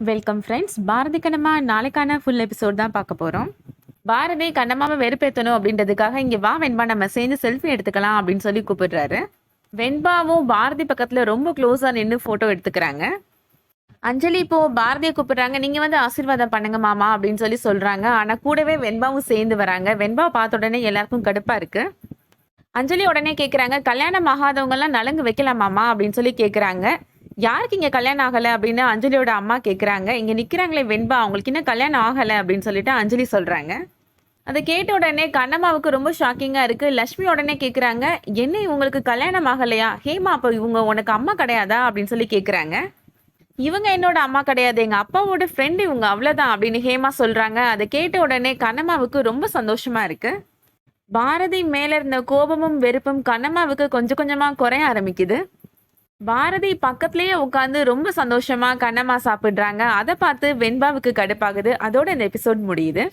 Welcome friends. Bharathi Kannamma நாளைக்கான full episode தான் பார்க்க போகிறோம். பாரதி கண்ணம்மாவை வெறுப்பேற்றணும் அப்படின்றதுக்காக இங்கே வா வெண்பா நம்ம சேர்ந்து செல்ஃபி எடுத்துக்கலாம் அப்படின்னு சொல்லி கூப்பிடுறாரு. வெண்பாவும் பாரதி பக்கத்தில் ரொம்ப க்ளோஸாக நின்று ஃபோட்டோ எடுத்துக்கிறாங்க. அஞ்சலி இப்போ பாரதியை கூப்பிடுறாங்க, நீங்கள் வந்து ஆசீர்வாதம் பண்ணுங்க மாமா அப்படின்னு சொல்லி சொல்கிறாங்க. ஆனால் கூடவே வெண்பாவும் சேர்ந்து வராங்க. வெண்பா பார்த்த உடனே எல்லாருக்கும் கடுப்பாக இருக்குது. அஞ்சலி உடனே கேட்குறாங்க, கல்யாணம் ஆகாதவங்கெல்லாம் நலங்கு வைக்கலாமாமா அப்படின்னு சொல்லி கேட்குறாங்க. யாருக்கு இங்கே கல்யாணம் ஆகலை அப்படின்னு அஞ்சலியோட அம்மா கேட்குறாங்க. இங்கே நிற்கிறாங்களே வெண்பா, அவங்களுக்கு இன்னும் கல்யாணம் ஆகலை அப்படின்னு சொல்லிட்டு அஞ்சலி சொல்கிறாங்க. அதை கேட்ட உடனே கண்ணம்மாவுக்கு ரொம்ப ஷாக்கிங்காக இருக்குது. லக்ஷ்மி உடனே கேட்குறாங்க, என்ன இவங்களுக்கு கல்யாணம் ஆகலையா? ஹேமா அப்போ இவங்க உனக்கு அம்மா கிடையாதா அப்படின்னு சொல்லி கேட்குறாங்க. இவங்க என்னோட அம்மா கிடையாது, எங்கள் அப்பாவோட ஃப்ரெண்டு இவங்க, அவ்வளோதான் அப்படின்னு ஹேமா சொல்கிறாங்க. அதை கேட்ட உடனே கண்ணம்மாவுக்கு ரொம்ப சந்தோஷமாக இருக்குது. பாரதி மேலே இருந்த கோபமும் வெறுப்பும் கண்ணம்மாவுக்கு கொஞ்சம் கொஞ்சமாக குறைய ஆரம்பிக்குது. பாரதி பக்கத்துலேயே உட்காந்து ரொம்ப சந்தோஷமா கண்ணம்மா சாப்பிட்றாங்க. அதை பார்த்து வெண்பாவுக்கு கடுப்பாகுது. அதோட இந்த எபிசோட் முடியுது.